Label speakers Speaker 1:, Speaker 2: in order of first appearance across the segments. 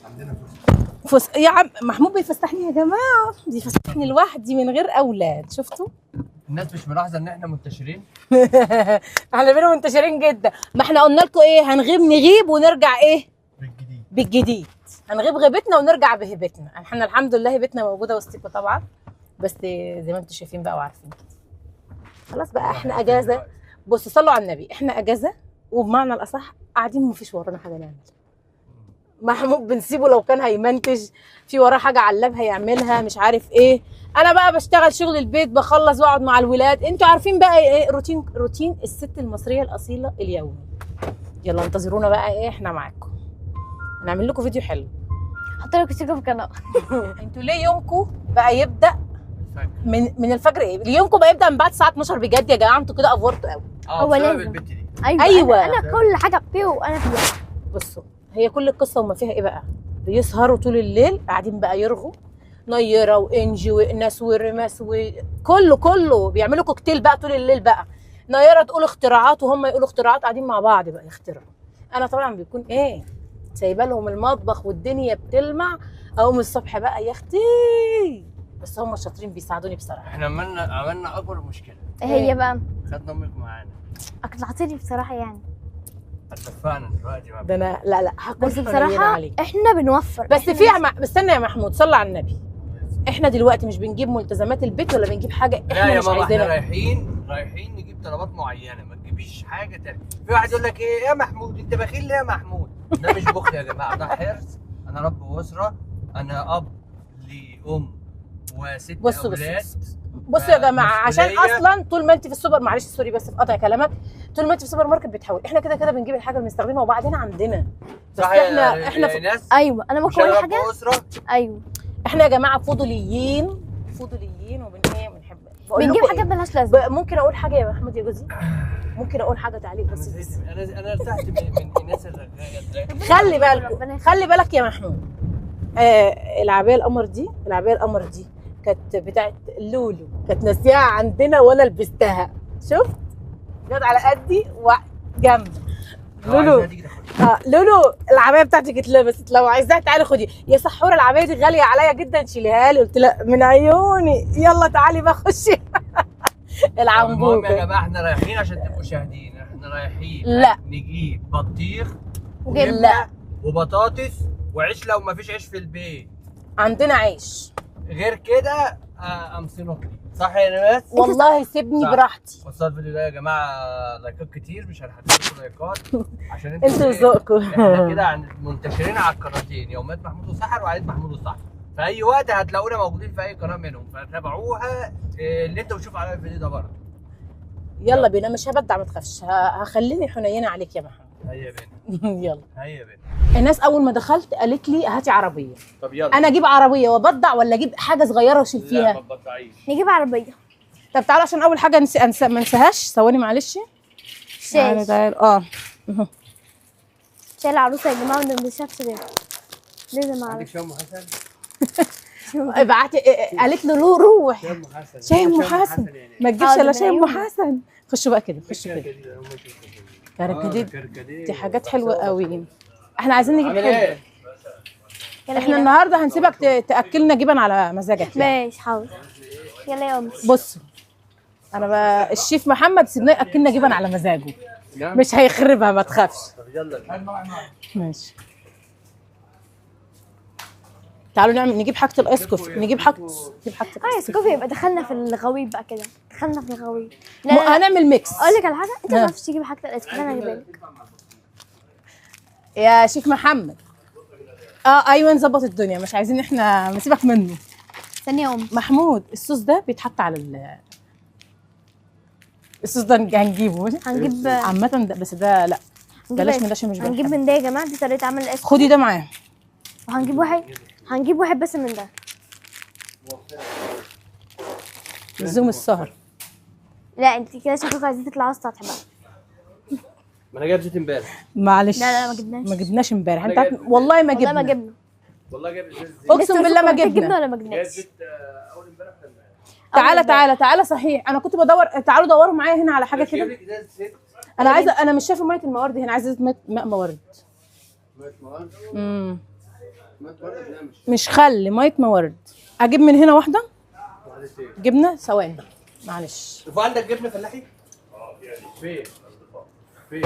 Speaker 1: عندنا
Speaker 2: يا عم محمود بيفسحني يا جماعه، بيفسحني لوحدي من غير اولاد. شفتوا؟
Speaker 1: الناس مش ملاحظه ان احنا منتشرين.
Speaker 2: احنا بينا منتشرين جدا. ما احنا قلنا لكم ايه، نغيب ونرجع ايه بالجديد. هنغيب غيبتنا ونرجع بهبتنا. احنا الحمد لله هبتنا موجوده وسطكم طبعا، بس زي ما انتم شايفين بقى وعارفين كده. خلاص بقى احنا اجازه. بصوا صلوا على النبي، احنا اجازه وبمعنى الاصح قاعدين مفيش ورانا حاجه نعمل. محمود بنسيبه لو كان هيمنتج، في وراه حاجه على اللاب هيعملها مش عارف ايه. انا بقى بشتغل شغل البيت، بخلص واقعد مع الولاد. انتوا عارفين بقى ايه روتين الست المصريه الاصيله اليومي. يلا انتظرونا بقى ايه، احنا معاكم هنعمل لكم فيديو حلو.
Speaker 3: حط لكم اشتراك في القناه.
Speaker 2: انتوا ليه يومكم بقى يبدا من الفجر؟ ايه يومكم بقى يبدا من بعد الساعه 12 بجد يا جماعه؟ انتوا كده افورتوا قوي.
Speaker 3: هو لازم
Speaker 1: البت دي.
Speaker 2: ايوه
Speaker 3: أنا كل حاجه فيه وانا فيها.
Speaker 2: بصوا هي كل القصه وما فيها ايه بقى، بيسهروا طول الليل قاعدين بقى يرغوا نيره وانجي واناس ورماس وكله بيعملوا كوكتيل بقى طول الليل بقى. نيره تقول اختراعات وهم يقولوا اختراعات، قاعدين مع بعض بقى يخترعوا. انا طبعا بيكون ايه، سايبه لهم المطبخ والدنيا بتلمع. اقوم الصبح بقى يا اختي، بس هم شاطرين بيساعدوني بصراحه.
Speaker 1: احنا عملنا اكبر مشكله.
Speaker 3: ايه هي بقى؟
Speaker 1: خدنا امك معانا.
Speaker 3: اقنعتني بصراحه يعني.
Speaker 1: هتدفعنا دلوقتي بقى.
Speaker 2: ده انا لا هكون
Speaker 3: بس بصراحه احنا بنوفر.
Speaker 2: بس في استنى يا محمود صلى على النبي. احنا دلوقتي مش بنجيب ملتزمات البيت ولا بنجيب حاجه احنا
Speaker 1: لا يا
Speaker 2: مش
Speaker 1: ماما،
Speaker 2: عايزينها.
Speaker 1: احنا رايحين نجيب طلبات معينه، ما تجيبيش حاجه تانية. في واحد يقول لك ايه يا محمود انت بخيل ليه يا محمود؟ ده مش بخل يا جماعه، ده حرص. انا رب اسره، انا اب لام وست اولاد.
Speaker 2: بصوا يا جماعه، عشان اصلا طول ما انت في السوبر، معلش سوري بس في قطع كلامك، طول ما انت في السوبر ماركت بتحاول، احنا كده بنجيب الحاجه اللي بنستخدمها وبعدين عندنا. بس احنا
Speaker 1: في ناس.
Speaker 3: ايوه انا ممكن اقول حاجه. ايوه
Speaker 2: احنا يا جماعه فضوليين بنحب
Speaker 3: بنجيب حاجات مالهاش لازمه.
Speaker 2: ممكن اقول حاجه يا محمود يا جوزي؟ ممكن اقول حاجه تعليق بس.
Speaker 1: انا ارتحت من الناس
Speaker 2: الرغايه. خلي بالك يا محمود. العبايه القمر دي كانت بتاعت لولو، كانت ناسياها عندنا وانا لبستها. شفت؟ جت على قدي وجنب لولو العبايه بتاعتك اتلبست، لو عايزاها تعالي خدي يا سحوره. العبايه دي غاليه عليا جدا، شيليها لي. قلت لها من عيوني، يلا تعالي بقى خشي. العنبوبه.
Speaker 1: المهم يا جماعه احنا رايحين عشان تبقوا شاهدين، احنا رايحين
Speaker 2: لا
Speaker 1: نجيب بطيخ
Speaker 2: وجبنه
Speaker 1: وبطاطس وعيش لو ما فيش عيش في البيت.
Speaker 2: عندنا عيش
Speaker 1: غير كده امسنوكلي. صح يا ناس؟
Speaker 2: والله سيبني براحتي.
Speaker 1: وصل الفيديو ده يا جماعه لايكات كتير، مش هنحدد لكم لايكات عشان
Speaker 2: انتوا ذوقكم.
Speaker 1: احنا كده منتشرين على القناتين، يوميات محمود وسحر وعائله محمود وسحر. في اي وقت هتلاقونا موجودين في اي قناه منهم، فتابعوها. اللي انت بتشوف على الفيديو ده برضه.
Speaker 2: يلا بينا، مش هبدع ما تخافش، هخليني حنينه عليك يا محمود.
Speaker 1: هيا بينا.
Speaker 2: يلا
Speaker 1: هيا بينا.
Speaker 2: الناس اول ما دخلت قالت لي هاتي عربيه.
Speaker 1: طب يلا،
Speaker 2: انا اجيب عربيه وابدع ولا اجيب حاجه صغيره واشيل فيها؟
Speaker 1: لا ما تبطعيش.
Speaker 3: نجيب عربيه.
Speaker 2: طب تعالوا عشان اول حاجه ما انساهاش. ثواني معلش.
Speaker 3: شاش.
Speaker 2: تعالوا
Speaker 3: شايل العروسه يا جماعه ما بنشافش غير لازم
Speaker 1: عندك
Speaker 3: اعرف.
Speaker 1: شاي ام حسن؟
Speaker 2: ابعتي. قالت له روح
Speaker 1: شاي ام حسن.
Speaker 2: شاي ام حسن. ما تجيبش الا شاي ام حسن. خشوا بقى كده، خشوا كده. كركديه دي حاجات حلوه قوي. احنا عايزين نجيب حلو. احنا النهارده هنسيبك تاكلنا جبن على مزاجك.
Speaker 3: ماشي حاضر. يلا يا امي.
Speaker 2: بصوا انا بقى الشيف محمد سيبناه ياكلنا جبن على مزاجه، مش هيخربها ما تخافش.
Speaker 1: طب يلا
Speaker 2: ماشي. تعالوا نجيب حاجه الايس كوفي. نجيب حاجه
Speaker 3: ايس كوفي. يبقى دخلنا في الغويط بقى كده، دخلنا في الغويط.
Speaker 2: لا هنعمل ميكس.
Speaker 3: اقول لك على حاجه، انت ما تعرفش تجيب حاجه الايس كوفي، انا هجيبها لك
Speaker 2: يا شيف محمد. ايوه نظبط الدنيا، مش عايزين احنا نسيبك منه.
Speaker 3: ثانيه يا امي.
Speaker 2: محمود الصوص ده بيتحط على الصوص ده هنجيبه.
Speaker 3: هنجيب
Speaker 2: عامه ده، بس ده لا بلاش من ده عشان مش بحبه.
Speaker 3: هنجيب من ده يا جماعه، دي طريقه عمل الايس كوفي.
Speaker 2: خدي ده معاه.
Speaker 3: وهنجيب واحد بس من ده.
Speaker 2: لزوم السهر.
Speaker 3: لا انت كده شكلك عايزين تطلعوا السطح بقى.
Speaker 1: ما انا جايب زيت امبارح.
Speaker 2: معلش.
Speaker 3: لا
Speaker 2: ما جبناش امبارح. انت والله ما جبنا.
Speaker 1: والله جايب زيت.
Speaker 2: اقسم بالله ما جبنا.
Speaker 3: ولا ما جبناش؟
Speaker 1: جايب زيت اول امبارح.
Speaker 2: تعالى صحيح انا كنت بدور. تعالوا دوروا معايا هنا على حاجه كده. انا عايزه، انا مش شايفه ميه الموارد هنا، عايزه ماء موارد. مش خل، ميه مورد. اجيب من هنا واحده جبنه. ثواني معلش.
Speaker 1: شوف عندك جبنه فلاحي؟ فين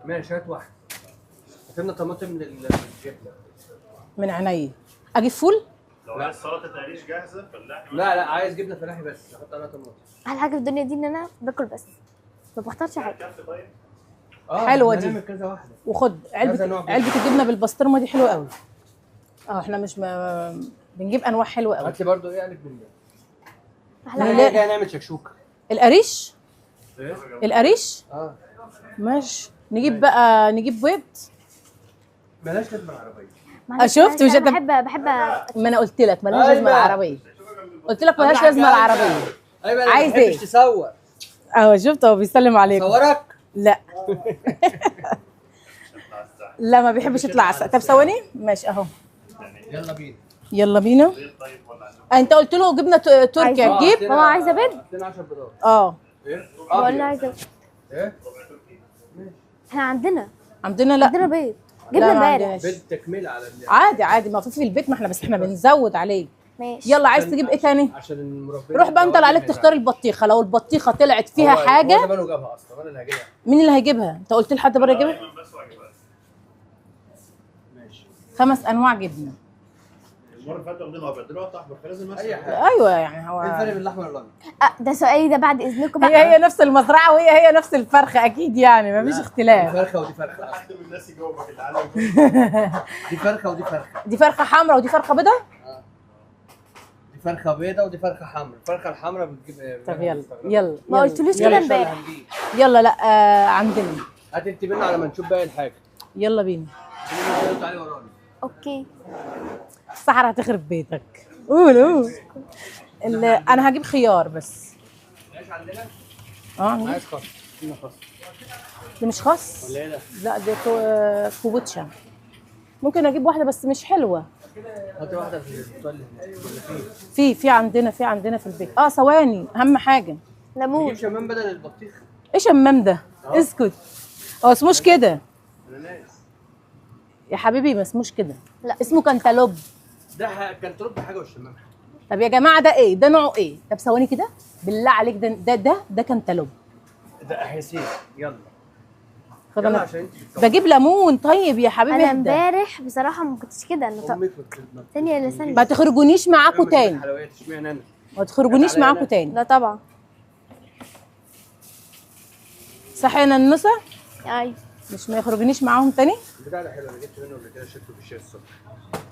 Speaker 1: ماشي، هات واحده. هات لنا طماطم للجبنه
Speaker 2: من عينيا. اجيب فول؟
Speaker 4: لا السلطه تقريش جاهزه فلاحي.
Speaker 1: لا عايز جبنه فلاحي بس احط عليها طماطم.
Speaker 3: احلى حاجه في الدنيا دي ان انا باكل بس، ما بختارش حاجه.
Speaker 2: حلوة دي.
Speaker 1: هنعمل كذا واحده.
Speaker 2: وخد
Speaker 1: كذا نوع
Speaker 2: علبه الجبنه بالبسطرمه دي حلوه قوي. احنا مش بنجيب انواع حلوه قوي.
Speaker 1: هات لي برضه ايه قالك من ده.
Speaker 3: احلى
Speaker 2: لا.
Speaker 3: حاجه.
Speaker 1: جاي نعمل شكشوكه.
Speaker 2: القريش؟
Speaker 1: ايه؟
Speaker 2: القريش؟ ماشي. نجيب بيض.
Speaker 1: بلاش لازمه العربيه.
Speaker 3: معلش،
Speaker 2: شفت؟ مش
Speaker 3: انا
Speaker 2: انت
Speaker 3: بحب
Speaker 2: ما انا قلت لك مالهاش لازمه
Speaker 1: أيوة.
Speaker 2: العربيه. قلت لك مالهاش لازمه العربيه.
Speaker 1: ايوه
Speaker 2: عايز ايه؟
Speaker 1: تصور.
Speaker 2: اهو شفت، هو بيسلم عليك.
Speaker 1: صورك؟
Speaker 2: لا. لا ما بيحبش يطلع عسل. طب ثواني ماشي اهو.
Speaker 1: يلا بينا.
Speaker 2: يلا بينا. انت قلت له جبنه تركيا تجيب؟
Speaker 3: ماما عايزه بيض؟
Speaker 1: 10 بيضات.
Speaker 2: ايه
Speaker 3: بقول لها عايزه.
Speaker 1: ايه؟
Speaker 3: احنا عندنا
Speaker 2: لا
Speaker 3: بيض،
Speaker 2: لا،
Speaker 3: جبنا
Speaker 2: ما
Speaker 3: امبارح.
Speaker 2: عندناش.
Speaker 1: بيض تكمله على
Speaker 2: عادي ما في البيت، ما احنا بس احنا بنزود عليه.
Speaker 3: ماشي.
Speaker 2: يلا عايز تجيب ايه تاني؟
Speaker 1: عشان المربين.
Speaker 2: روح بقى انت اللي عليك تختار البطيخه. لو البطيخه طلعت فيها
Speaker 1: هو
Speaker 2: حاجه.
Speaker 1: زمانه جابها اصلا، انا اللي هجيبها.
Speaker 2: مين اللي هيجيبها؟ انت قلت لحد بره يجيبها؟
Speaker 1: ماشي.
Speaker 2: 5 انواع جبنه.
Speaker 4: المره اللي فاتت واخدينها ابيض دلوقتي احمر، فلازم
Speaker 1: اي حاجه.
Speaker 2: ايوه يعني هو
Speaker 1: ايه الفرق بين الاحمر والابيض؟
Speaker 3: ده سؤالي ده بعد اذنكم
Speaker 2: هي نفس المزرعه وهي نفس الفرخه اكيد، يعني ما فيش
Speaker 1: دي
Speaker 2: اختلاف.
Speaker 1: فرخه ودي فرخه.
Speaker 4: حد من الناس يجاوبك اللي على
Speaker 1: دي فرخه ودي فرخه.
Speaker 2: دي فرخه حمراء ودي فرخه بيضاء.
Speaker 1: دي فرخه بيضاء ودي فرخه حمراء. الفرخه الحمراء بتجيب.
Speaker 2: طب يلا
Speaker 3: ما قلتلوش كده امبارح.
Speaker 2: يلا. لا عندنا.
Speaker 1: هات انت بينا على ما نشوف باقي الحاجه.
Speaker 2: يلا بينا.
Speaker 1: تعالي ورانا.
Speaker 3: اوكي.
Speaker 2: الصحراء هتخرب بيتك. قول. انا هجيب خيار بس.
Speaker 1: ايش عندنا؟
Speaker 2: اه
Speaker 1: عايز خس. هنا خس.
Speaker 2: دي مش خس.
Speaker 1: ولا ايه ده؟
Speaker 2: لا دي كوبوتشا. ممكن اجيب واحده بس مش حلوه.
Speaker 1: هات واحده في البطاقه اللي هناك ولا فين؟
Speaker 2: في عندنا في البيت. ثواني اهم حاجه.
Speaker 3: ليمون.
Speaker 1: نجيب شمام بدل البطيخ.
Speaker 2: ايه شمام ده؟ اسكت. هو اسموش كده
Speaker 1: اناناس.
Speaker 2: يا حبيبي، ما اسموش كده.
Speaker 3: لا.
Speaker 2: اسمه كانتالوب.
Speaker 1: ده كان ترد حاجه والشمام حاجه.
Speaker 2: طب يا جماعه ده ايه؟ ده نوعه ايه؟ طب ثواني كده بالله عليك. ده كانتالوب.
Speaker 1: ده حسين. يلا.
Speaker 2: خد
Speaker 1: يلا
Speaker 2: انا
Speaker 1: عشان انت بتطلعي.
Speaker 2: بجيب ليمون. طيب يا حبيبي
Speaker 3: انا
Speaker 2: اهدى.
Speaker 3: امبارح بصراحه ما كنتش كده. انا
Speaker 1: امك
Speaker 3: ثانيه لسان.
Speaker 2: ما تخرجونيش معاكم تاني.
Speaker 1: حلويات اشمعنى انا؟
Speaker 2: ما تخرجونيش معاكم تاني.
Speaker 3: لا طبعا.
Speaker 2: صح يا ننوسه؟
Speaker 3: ايوه.
Speaker 2: مش ما يخرجونيش معاهم تاني.
Speaker 1: البتاع ده حلو، انا جبت منه قبل كده، شربته في الشاي الصبح.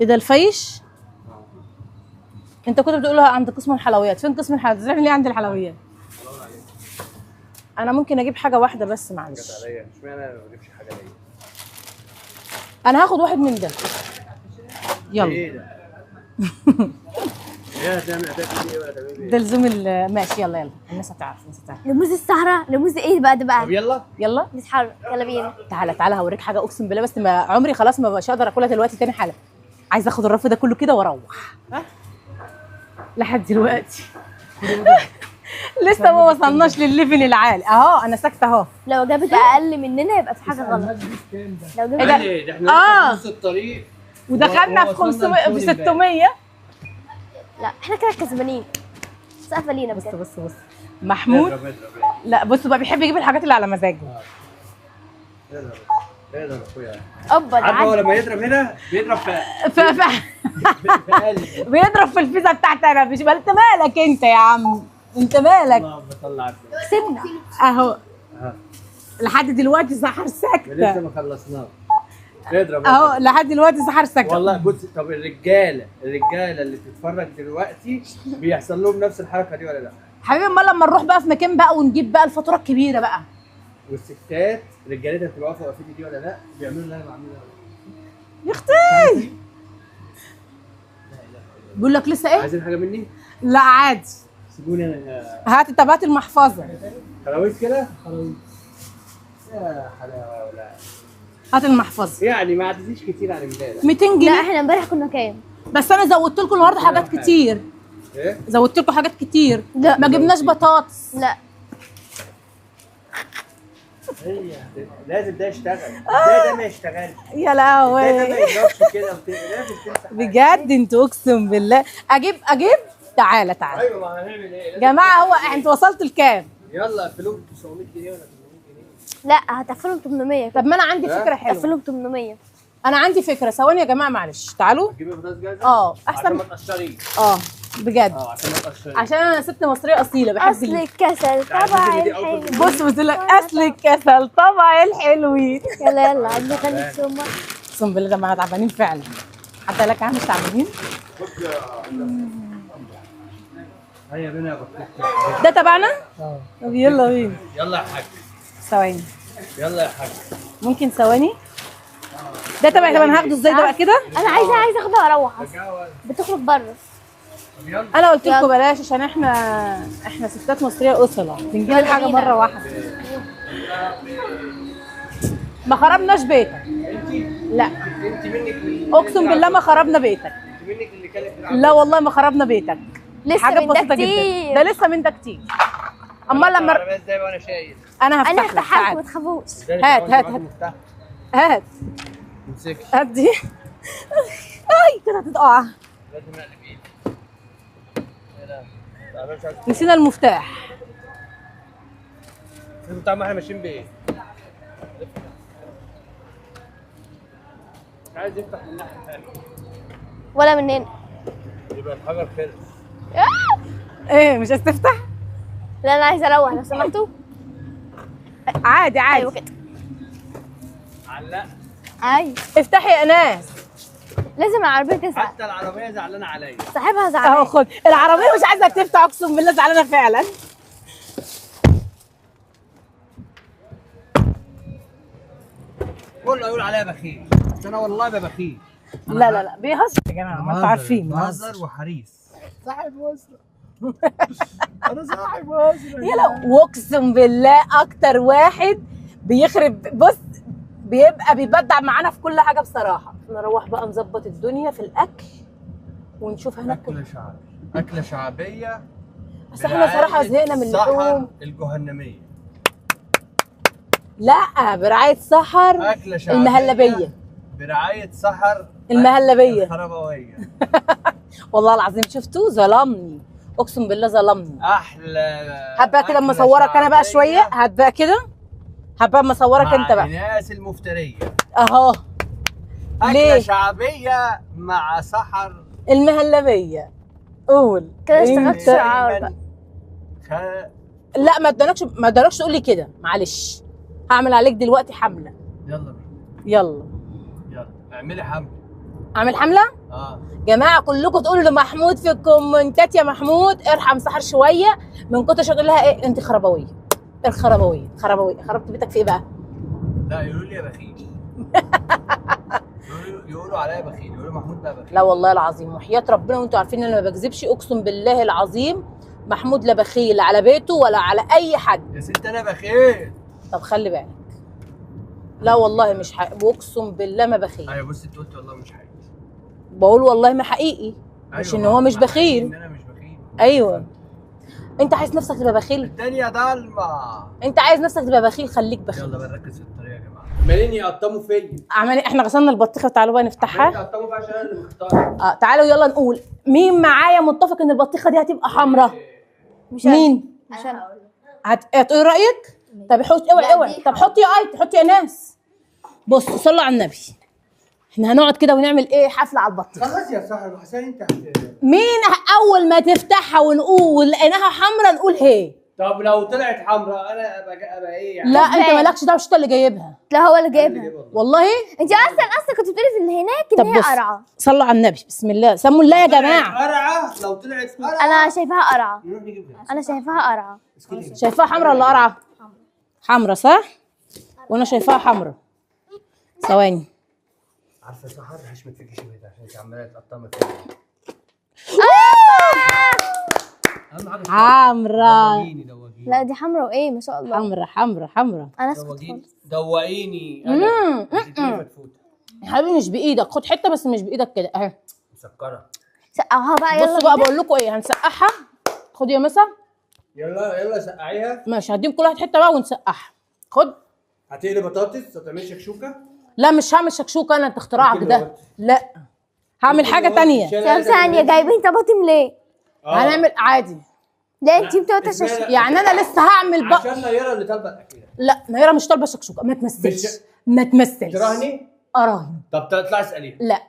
Speaker 2: ايه ده الفيش؟ انت كنت بتقولها عند قسم الحلويات. فين قسم الحلويات؟ بتروح ليه عند الحلويات؟ انا ممكن اجيب حاجه واحده بس معلش.
Speaker 1: جت عليا، اشمعنى انا ما بجيبش حاجه ليا؟
Speaker 2: انا هاخد واحد من ده. يلا.
Speaker 1: ايه ده؟ ايه هتعمل ايه ولا تعمل ايه؟
Speaker 2: ده لزوم ماشي. يلا الناس هتعرف.
Speaker 3: لموز الصحراء. لموز ايه بقى ده بقى؟
Speaker 1: طب يلا.
Speaker 2: يلا
Speaker 3: نتحرك. يلا بينا.
Speaker 2: تعالى هوريك حاجه اقسم بالله. بس ما عمري خلاص ما بقاش اقدر اكلها دلوقتي تاني حالا. عايزه اخد الرف ده كله كده واروح. لحد دلوقتي لسه ما وصلناش للليفل العالي. اهو انا ساكته اهو.
Speaker 3: لو جابت اقل مننا يبقى في حاجه غلط. لو جابت
Speaker 1: ده احنا لسه في نص الطريق
Speaker 2: ودخلنا في 500 في 600.
Speaker 3: لا احنا كده كسبانين. سقفه لينا بجد.
Speaker 2: بص محمود. لا بص بقى بيحب يجيب الحاجات اللي على مزاجه.
Speaker 1: ايه ده اخويا؟
Speaker 3: اوبا ده
Speaker 1: عارفه هو
Speaker 3: عادي.
Speaker 1: لما يضرب هنا بيضرب في قلبي.
Speaker 2: بيضرب في الفيزا بتاعتي انا. مش انت مالك انت يا عم؟ انت مالك؟
Speaker 1: الله بطلع الفلوس.
Speaker 3: كسبنا.
Speaker 2: اهو لحد دلوقتي سحر
Speaker 1: لسه
Speaker 2: ساكته.
Speaker 1: ما خلصناه. اضرب
Speaker 2: اهو لحد دلوقتي سحر ساكته.
Speaker 1: والله. بص، طب الرجاله اللي بتتفرج دلوقتي بيحصل لهم نفس الحركه دي ولا لا؟
Speaker 2: حبيبي امال لما نروح بقى في مكان بقى ونجيب بقى الفاتوره الكبيره بقى.
Speaker 1: والستات رجالتها بتبقى واقفه واقفين دي ولا لا؟ بيعملوا اللي انا بعمله.
Speaker 2: يا اختي بيقول لك لسه ايه؟
Speaker 1: عايزين حاجه مني؟
Speaker 2: لا عادي.
Speaker 1: سيبوني انا.
Speaker 2: هات انت هات المحفظه.
Speaker 1: خلاويص كده؟ خلاويص. يا حلاوه ولا
Speaker 2: هات المحفظه.
Speaker 1: يعني ما عدتيش كتير عن امبارح.
Speaker 2: 200
Speaker 3: لا
Speaker 2: جنيه.
Speaker 3: احنا امبارح كنا كام؟
Speaker 2: بس انا زودت لكم النهارده حاجات كتير.
Speaker 1: ايه؟
Speaker 2: زودت لكم حاجات كتير.
Speaker 3: لا.
Speaker 2: ما جبناش بطاطس.
Speaker 3: لا
Speaker 1: هي لازم ده يشتغل، ده ما يشتغلش،
Speaker 2: يا
Speaker 1: ده ما
Speaker 2: لهوي
Speaker 1: يضربش كده لازم تمسح.
Speaker 2: بجد انتوا اقسم بالله. اجيب تعالى تعالى
Speaker 1: ايوه، ما هنعمل ايه؟
Speaker 2: يا جماعه. هو انتوا وصلتوا لكام؟
Speaker 1: يلا قفلوه ب 900 جنيه ولا 800 جنيه.
Speaker 3: لا هتقفلهم 800
Speaker 2: طب ما انا عندي فكره حلوه.
Speaker 3: هتقفلهم 800.
Speaker 2: انا عندي فكره، ثواني يا جماعه معلش تعالوا.
Speaker 1: تجيبي بطاطس جاهزه؟
Speaker 2: احسن
Speaker 1: عشان ما تقشريش.
Speaker 2: بجد
Speaker 1: عشان ما تقشريش.
Speaker 2: عشان انا ست مصريه اصيله بحب
Speaker 3: اصل الكسل طبع الحلو.
Speaker 2: بص لك اصل الكسل طبع الحلوين.
Speaker 3: يلا يلا عندي خليك سمر.
Speaker 2: اقسم بالله ده ما تعبانين فعلا. حتى لك مش تعبانين.
Speaker 1: هيا بينا يا بطيخ.
Speaker 2: ده تبعنا؟ طب يلا بينا.
Speaker 1: يلا يا حاج.
Speaker 2: ثواني
Speaker 1: يلا يا حاج.
Speaker 2: ممكن ثواني. ده تبعي. طب انا هاخده ازاي ده بقى كده؟
Speaker 3: انا عايزه اخدها واروح بتخرج بره.
Speaker 2: انا قلت لكم بلاش عشان احنا ستات مصريه اصلا بنجيب الحاجه مره واحده. ما خربناش بيتك. لا
Speaker 1: انت منك
Speaker 2: اقسم بالله ما خربنا بيتك.
Speaker 1: انت منك اللي كانت
Speaker 2: لا والله ما خربنا بيتك.
Speaker 3: لسه
Speaker 2: حاجات
Speaker 3: من ده
Speaker 2: بسيطه
Speaker 3: كتير.
Speaker 2: جدا. ده لسه من ده كتير. اما لما
Speaker 1: ازاي وانا شايل.
Speaker 2: انا
Speaker 3: انا
Speaker 2: هفتح لك.
Speaker 3: هفتحها لك
Speaker 2: تعال.
Speaker 3: ما تخافوش.
Speaker 2: هات
Speaker 1: امسكي.
Speaker 2: هات دي. اي كده هتتقع.
Speaker 1: لازم اقلب ايدي. ايه ده؟
Speaker 2: نسينا المفتاح.
Speaker 1: بتاع ما احنا ماشيين بايه؟ عايز يفتح من ناحيه ثانيه.
Speaker 3: ولا من هنا.
Speaker 1: يبقى الحجر خلص.
Speaker 2: ايه مش هتفتح؟
Speaker 3: لا انا عايزه اروح لو سمحتوا.
Speaker 2: عادي عادي.
Speaker 3: ايوه كده.
Speaker 1: علق.
Speaker 3: ايوه
Speaker 2: افتحي يا اناس.
Speaker 3: لازم العربيه تزعل.
Speaker 1: حتى العربيه زعلانه عليا.
Speaker 3: صاحبها
Speaker 2: اهو
Speaker 3: زعلان.
Speaker 2: خد العربيه مش عايزك تفتح. اقسم بالله زعلانه فعلا.
Speaker 1: كله يقول عليا بخيل، بس انا والله ما بخيل.
Speaker 2: لا بيهزر يا جماعه ما انتوا عارفين.
Speaker 1: بهزر وحريص. صاحب وزره. انا صاحب وزره.
Speaker 2: يلا واقسم بالله اكتر واحد بيخرب. بص بيبقى بيبدع معانا في كل حاجه بصراحه. نروح بقى نظبط الدنيا في الاكل ونشوف هناكل.
Speaker 1: اكله شعبي، اكله شعبيه.
Speaker 2: بس احنا صراحه زهقنا من اللحوم.
Speaker 1: السحر الجهنميه.
Speaker 2: لا برعايه سحر
Speaker 1: اكله شعبيه
Speaker 2: المهلبيه.
Speaker 1: برعايه سحر
Speaker 2: المهلبيه.
Speaker 1: الخربويه.
Speaker 2: والله العظيم شفتوه ظلمني. اقسم بالله ظلمني.
Speaker 1: احلى.
Speaker 2: هات بقى كده اما اصورك انا بقى شويه. هات بقى كده. هات بقى اما اصورك انت بقى.
Speaker 1: الناس المفتريه.
Speaker 2: اهو.
Speaker 1: اكله
Speaker 2: ليه؟
Speaker 1: شعبيه مع سحر
Speaker 2: المهلبيه. قول
Speaker 3: كده اشتغلت شعار بقى.
Speaker 2: لا ما ادالكش تقول لي كده معلش. هعمل عليك دلوقتي حمله.
Speaker 1: يلا بينا.
Speaker 2: يلا
Speaker 1: اعملي حمله.
Speaker 2: اعمل حمله. جماعه كلكم تقولوا لمحمود في الكومنتات يا محمود ارحم سحر شويه من كتر شغل لها ايه انت خربويه. الخربويه خربت بيتك في ايه بقى؟
Speaker 1: لا يقولوا لي يا بخيل. يقولوا عليا بخيل، يقولوا محمود بقى بخيل.
Speaker 2: لا والله العظيم وحياه ربنا وانتوا عارفين ان انا ما بكذبش. اقسم بالله العظيم محمود لا بخيل على بيته ولا على اي حد.
Speaker 1: يا ست انا بخيل.
Speaker 2: طب خلي بالك. لا والله مش حقيقي. اقسم بالله ما بخيل.
Speaker 1: ايوه بصي انت قلت والله مش حقيقي.
Speaker 2: بقول والله ما حقيقي. مش ان هو مش بخيل.
Speaker 1: ان انا مش بخيل.
Speaker 2: ايوه. انت عايز نفسك تبقى بخيل؟
Speaker 1: الدنيا ضلمه.
Speaker 2: انت عايز نفسك تبقى بخيل خليك بخيل.
Speaker 1: يلا بنركز في الطريقه يا جماعه. عمالين يقطموا فيا.
Speaker 2: احنا غسلنا البطيخه. تعالوا بقى نفتحها.
Speaker 1: يقطموا فيها عشان انا اللي مختار.
Speaker 2: تعالوا يلا نقول مين معايا متفق ان البطيخه دي هتبقى حمراء؟
Speaker 3: مش أنا.
Speaker 2: مين؟
Speaker 3: مش انا.
Speaker 2: هتقولي رايك؟ طب اوعي طب حطي حطي يا ناس. بصوا صلوا على النبي. احنا هنقعد كده ونعمل ايه حفله على البطيخه.
Speaker 1: خلاص يا صاحبي حسين انت
Speaker 2: مين اول ما تفتحها ونقول لقيناها حمراء نقول هي.
Speaker 1: طب لو طلعت حمراء انا ابقى ايه يعني؟
Speaker 2: لا انت مالكش دعوه. مش انت اللي جايبها.
Speaker 3: لا هو اللي جايبها.
Speaker 2: والله
Speaker 3: انت اصلا كنت بتقولي في هناك ان هي قرعه.
Speaker 2: صلوا على النبي بسم الله. سموا الله يا جماعه.
Speaker 1: قرعه. لو طلعت قرعه
Speaker 3: انا شايفاها قرعه.
Speaker 1: نروح نجيبها.
Speaker 3: انا شايفاها قرعه.
Speaker 2: شايفاها حمراء ولا قرعه؟ حمراء صح؟ وانا شايفاها حمراء. ثواني.
Speaker 1: عارفه سحر هشمت فيكي شويه عشان انت عماله تقطمي فيا. اهم حاجه
Speaker 2: حمراء.
Speaker 1: دوقيني.
Speaker 3: لا دي حمراء وايه ما شاء الله.
Speaker 2: حمراء.
Speaker 3: انا اسكت خالص.
Speaker 1: دوقيني انا.
Speaker 2: يا حبيبي مش بايدك. خد حته بس مش بايدك كده اهي.
Speaker 1: مسكره.
Speaker 3: سقعها بقى يلا.
Speaker 2: بصوا بقى بقول لكم ايه هنسقعها. خد يا مسا.
Speaker 1: يلا سقعيها.
Speaker 2: ماشي هديهم كل واحد حته بقى ونسقعها. خد
Speaker 1: هتقلي بطاطس وتعملي شكشوكه؟
Speaker 2: لا مش هعمل شكشوكه انا، انت اختراعك
Speaker 1: ممكن
Speaker 2: ده.
Speaker 1: دلوقتي.
Speaker 2: لا هعمل حاجه تانية.
Speaker 3: طب ثانية جايبين طماطم ليه؟
Speaker 2: هنعمل عادي
Speaker 3: ده انتي بتقطع
Speaker 2: يعني. انا لسه هعمل بقى.
Speaker 1: عشان نيره اللي طالبه الاكله.
Speaker 2: لا نيره مش طالبه شكشوكه، ما تمثلش. ما تمثلش.
Speaker 1: تراهني؟
Speaker 2: اراهن.
Speaker 1: طب تطلعي اساليها.
Speaker 2: لا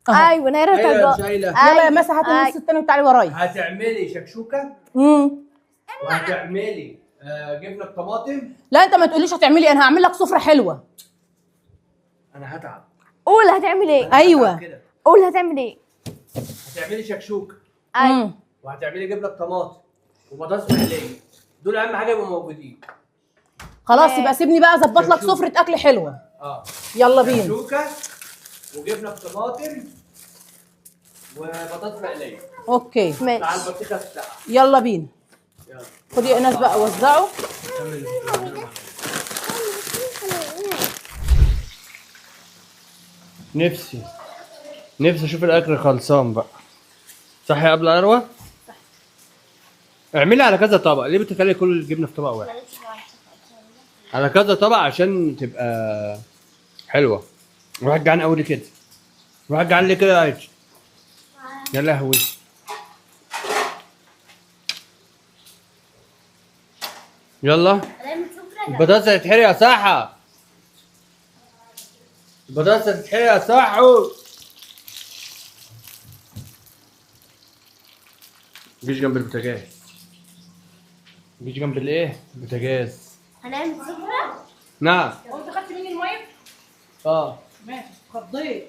Speaker 2: أهو.
Speaker 3: ايوه نيرة
Speaker 1: ايوه
Speaker 3: طلبة
Speaker 1: شايله.
Speaker 2: يلا يا مسا هات النص التاني وتعالي ورايا.
Speaker 1: هتعملي شكشوكه
Speaker 2: امم
Speaker 1: وهتعملي جبنه بطماطم.
Speaker 2: لا انت ما تقوليش هتعملي، انا هعمل لك سفره حلوه.
Speaker 1: انا هتعب.
Speaker 3: قول هتعمل ايه؟
Speaker 2: ايوه.
Speaker 1: كده.
Speaker 3: قول هتعمل ايه؟
Speaker 1: هتعملي شكشوكه
Speaker 3: ايوه
Speaker 1: وهتعملي جبنه بطماطم وبطاطس مقليه. دول اهم حاجه يبقوا موجودين.
Speaker 2: خلاص يبقى سيبني بقى اظبط لك
Speaker 1: شكشوكة.
Speaker 2: سفره اكل حلوه.
Speaker 1: اه
Speaker 2: يلا بينا.
Speaker 1: شكشوكه وجبنه بطماطم وبطاطس مقليه
Speaker 2: اوكي
Speaker 1: مع
Speaker 3: ماشي.
Speaker 1: البطيخه الساقعه.
Speaker 2: يلا بينا.
Speaker 1: يلا
Speaker 2: خدي يا ايناس بقى وزعوا.
Speaker 1: كمل. نفسي اشوف الاكل خلصان بقى. صح يا قبل اروى؟ اعملي على كذا طبق. ليه بتخلي كل الجبنه في طبق واحد؟ على كذا طبق عشان تبقى حلوه. الواحد جعان قوي كده. الواحد جعان ليه كده يا عيش؟ يا لهوي. يلا البطاطس هتتحرق يا صاحة. البطاطس هتتحرق يا صاحو. مجيش جنب البوتاجاز. مجيش جنب الايه؟ البوتاجاز.
Speaker 3: هنعمل سفرة؟
Speaker 1: نعم.
Speaker 2: هو انت خدت مني الميه؟
Speaker 1: اه.
Speaker 2: ماشي خضيت.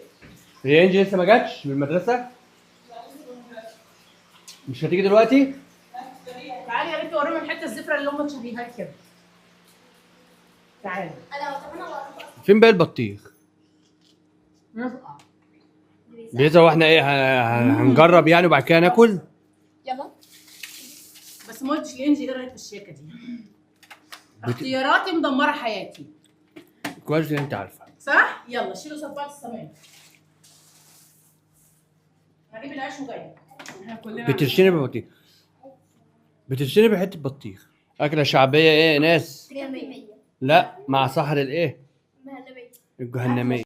Speaker 1: هي انجي لسه ما جاتش من المدرسة؟ مش هتيجي دلوقتي؟
Speaker 2: تعالي يا ريت وريهم الحته الزفره اللي امك شبيهاك كده. تعالي.
Speaker 1: فين باقي البطيخ؟
Speaker 2: نفقع.
Speaker 1: بيظهر واحنا ايه هنجرب يعني وبعد كده ناكل؟
Speaker 3: يلا.
Speaker 2: بس ما قلتش لانجي ايه رايك في الشيكه دي؟ اختياراتي مدمره حياتي.
Speaker 1: كويس ان انت عارفه.
Speaker 2: صح؟ يلا شيلوا صباعة الصمام. هجيب العيش وجاي. احنا كلنا
Speaker 1: بترشيني ببطيخ. بترشيني بحته بطيخ. اكله شعبيه ايه يا ناس؟ لا مع سحر الايه؟ الجهنميه.